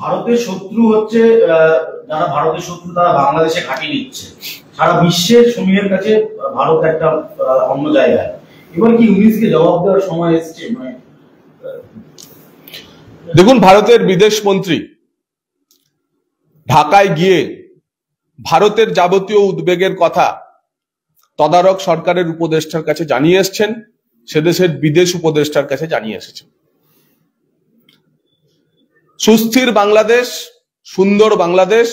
ভারতের শত্রু হচ্ছে যারা ভারতের শত্রু তারা বাংলাদেশে ঘাঁটি নিচ্ছে, সারা বিশ্বের সমীহের কাছে ভারত একটা অন্য জায়গায়। এবার কি ইউনিসকে জবাব দেওয়ার সময় এসছে? দেখুন, ভারতের বিদেশ মন্ত্রী ঢাকায় গিয়ে ভারতের যাবতীয় উদ্বেগের কথা তদারক সরকারের উপদেষ্টার কাছে জানিয়ে এসছেন, সে দেশের বিদেশ উপদেষ্টার কাছে জানিয়ে এসেছেন। সুস্থির বাংলাদেশ, সুন্দর বাংলাদেশ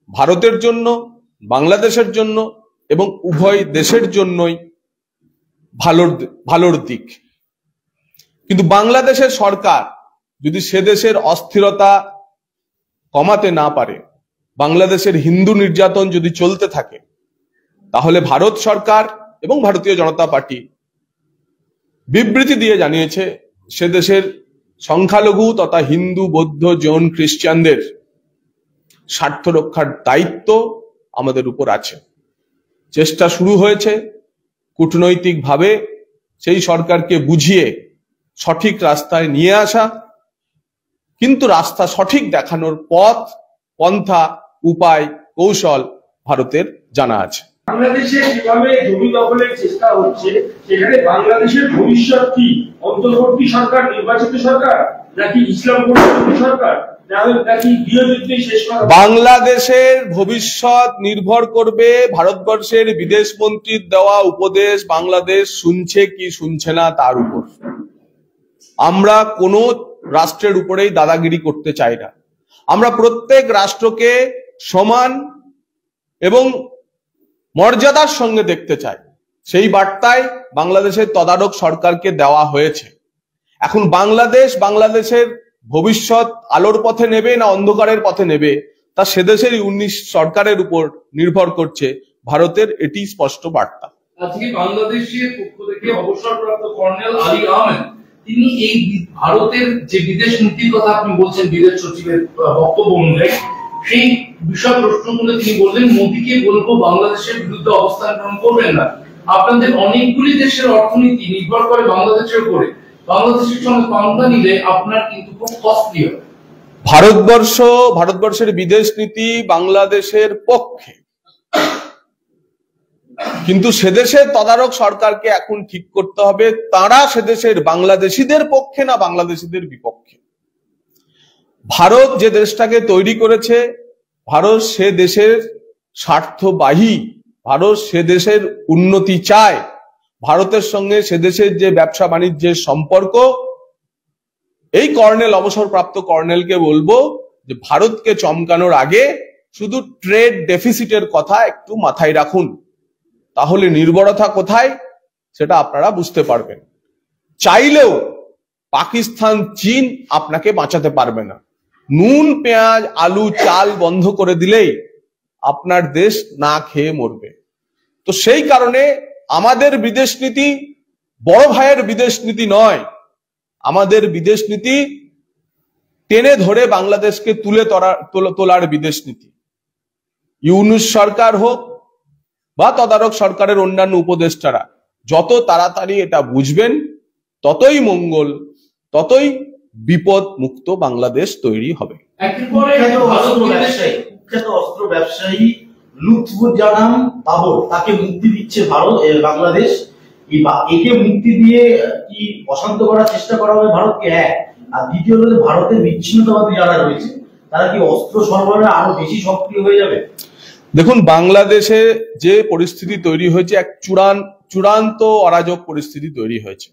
ভারতের জন্য, বাংলাদেশের জন্য এবং উভয় দেশের জন্যই ভালোর দিক। কিন্তু বাংলাদেশের সরকার যদি সে দেশের অস্থিরতা কমাতে না পারে, বাংলাদেশের হিন্দু নির্যাতন যদি চলতে থাকে, তাহলে ভারত সরকার এবং ভারতীয় জনতা পার্টি বিবৃতি দিয়ে জানিয়েছে সে দেশের সংখ্যালঘু তথা হিন্দু, বৌদ্ধ, জৈন, খ্রিস্টানদের স্বার্থ রক্ষার দায়িত্ব আমাদের উপর আছে। চেষ্টা শুরু হয়েছে কূটনৈতিকভাবে সেই সরকারকে বুঝিয়ে সঠিক রাস্তায় নিয়ে আসা, কিন্তু রাস্তা সঠিক দেখানোর পথ, পন্থা, উপায়, কৌশল ভারতের জানা আছে। বাংলাদেশে যেভাবে জমি দখলের চেষ্টা হচ্ছে, সেখানে বাংলাদেশের ভবিষ্যৎ কি? অন্তর্বর্তী সরকার, নির্বাচিত সরকার, নাকি ইসলামপন্থী সরকার, নাকি গৃহযুদ্ধই শেষ করা? বাংলাদেশের ভবিষ্যৎ নির্ভর করবে ভারতবর্ষের বিদেশ মন্ত্রীর দেওয়া উপদেশ বাংলাদেশ শুনছে কি শুনছে না তার উপর। আমরা কোনো রাষ্ট্রের উপরেই দাদাগিরি করতে চাই না। আমরা প্রত্যেক রাষ্ট্রকে সমান এবং মর্যাদার সঙ্গে দেখতে চাই। সেই বার্তায় বাংলাদেশের তদারক সরকারকে দেওয়া হয়েছে। এখন বাংলাদেশের ভবিষ্যৎ আলোর পথে নেবে না অন্ধকারের পথে নেবে, তা সে দেশের 19 সরকারের উপর নির্ভর করছে। ভারতের এটি স্পষ্ট বার্তা। আজকে বাংলাদেশের পক্ষ থেকে অবসরপ্রাপ্ত কর্নেল আলী আহমেদ তিনি এই ভারতের যে বিদেশ নীতির কথা আপনি বলছেন, বিদেশ সচিবের বক্তব্য অনুযায়ী সেই বিষয় প্রশ্ন তুলে তিনি বললেন, মোদীকে বলবো বাংলাদেশের বিরুদ্ধে অবস্থান গ্রহণ করবেন না। আপনাদের অনেকগুলি দেশের অর্থনীতি নির্ভর করে বাংলাদেশের উপরে, বাংলাদেশের সঙ্গে পাঙ্গা নিলে আপনার কিন্তু খুব কষ্টলি হবে। ভারতবর্ষের বিদেশ নীতি বাংলাদেশের পক্ষে, কিন্তু সেদেশের তদারক সরকারকে এখন ঠিক করতে হবে তারা সেদেশের বাংলাদেশিদের পক্ষে না বাংলাদেশিদের বিপক্ষে। ভারত যে দেশটাকে তৈরি করেছে, ভারত সে দেশের স্বার্থবাহী, ভারত সে দেশের উন্নতি চায়। ভারতের সঙ্গে সে দেশের যে ব্যবসা বাণিজ্যের সম্পর্ক, এই অবসরপ্রাপ্ত কর্নেলকে বলবো যে ভারতকে চমকানোর আগে শুধু ট্রেড ডেফিসিটের কথা একটু মাথায় রাখুন, তাহলে নির্ভরতা কোথায় সেটা আপনারা বুঝতে পারবেন। চাইলেও পাকিস্তান, চীন আপনাকে বাঁচাতে পারবে না। নুন, পেঁয়াজ, আলু, চাল বন্ধ করে দিলেই আপনার দেশ না খেয়ে মরবে। তো সেই কারণে আমাদের বিদেশ নীতি বড় ভাইয়ের বিদেশ নীতি নয়, আমাদের বিদেশ নীতি টেনে ধরে বাংলাদেশকে তোলার বিদেশ নীতি। ইউনূস সরকার হোক বা তদারক সরকারের অন্যান্য উপদেষ্টারা যত তাড়াতাড়ি এটা বুঝবেন, ততই মঙ্গল, ততই বিপদ মুক্ত বাংলাদেশ তৈরি হবে। অস্ত্র ব্যবসায়ী লুৎফুজ্জামান বাবর, তাকে মুক্তি দিচ্ছে বাংলাদেশ। একে মুক্তি দিয়ে কি অশান্ত করার চেষ্টা করা হবে ভারতকে? এক, আর দ্বিতীয় হলো ভারতের বিচ্ছিন্নতাবাদী যারা রয়েছে তারা কি অস্ত্র সরবরাহে আরো বেশি সক্রিয় হয়ে যাবে? দেখুন, বাংলাদেশে যে পরিস্থিতি তৈরি হয়েছে, এক চূড়ান্ত অরাজক পরিস্থিতি তৈরি হয়েছে,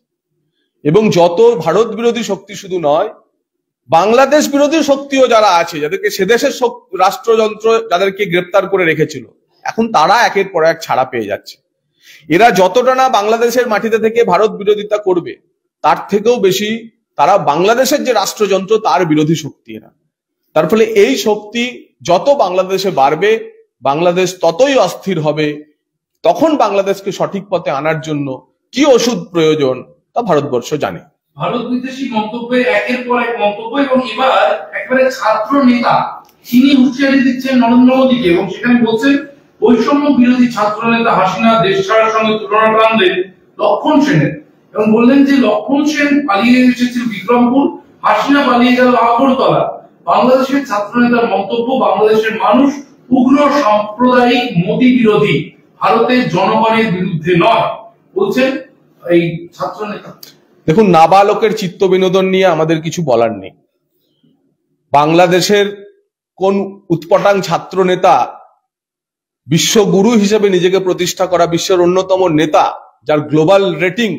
এবং যত ভারত বিরোধী শক্তি শুধু নয়, বাংলাদেশ বিরোধী শক্তিও যারা আছে, যাদেরকে সেদেশের রাষ্ট্রযন্ত্র যাদেরকে গ্রেপ্তার করে রেখেছিল, এখন তারা একের পর এক ছাড়া পেয়ে যাচ্ছে। এরা যতটা না বাংলাদেশের মাটিতে থেকে ভারত বিরোধিতা করবে, তার থেকেও বেশি তারা বাংলাদেশের যে রাষ্ট্রযন্ত্র তার বিরোধী শক্তি এরা। তার ফলে এই শক্তি যত বাংলাদেশে বাড়বে, বাংলাদেশ ততই অস্থির হবে। তখন বাংলাদেশকে সঠিক পথে আনার জন্য কি ওষুধ প্রয়োজন তা ভারতবর্ষ জানে। ভারত বিদেশি মন্তব্যের একের পর এক মন্তব্য, এবং এবার একেবারে ছাত্র নেতা তিনি হুঁশিয়ারি দিচ্ছেন নরেন্দ্র মোদীকে, এবং সেখানে বলছেন বৈষম্য বিরোধী ছাত্র নেতা হাসিনা দেশ ছাড়ার সঙ্গে তুলনা টানলেন লক্ষণ সেনের, এবং বললেন যে লক্ষণ সেন পালিয়ে এসেছিল বিক্রমপুর, হাসিনা পালিয়ে গেল আগরতলা। বাংলাদেশের ছাত্রনেতার মন্তব্য, বাংলাদেশের মানুষ উগ্র সাম্প্রদায়িক মোদী বিরোধী, ভারতের জনগণের বিরুদ্ধে নয়, বলছেন এই ছাত্রনেতা। দেখুন, নাবালকের চিত্ত বিনোদন নিয়ে আমাদের কিছু বলার নেই। বাংলাদেশের কোন উৎপটাং ছাত্র নেতা বিশ্বগুরু হিসেবে নিজেকে প্রতিষ্ঠা করা, বিশ্বের অন্যতম নেতা, যার গ্লোবাল রেটিং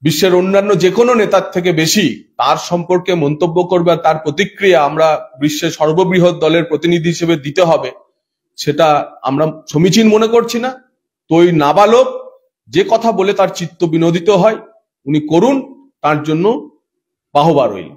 বিশ্বের অন্যান্য যে কোনো নেতার থেকে বেশি, তার সম্পর্কে মন্তব্য করবে আর তার প্রতিক্রিয়া আমরা বিশ্বের সর্ববৃহৎ দলের প্রতিনিধি হিসেবে দিতে হবে, সেটা আমরা সমীচীন মনে করছি না। তো ওই নাবালক যে কথা বলে তার চিত্ত বিনোদিত হয়, উনি করুন, তার জন্য বাহবা রইল।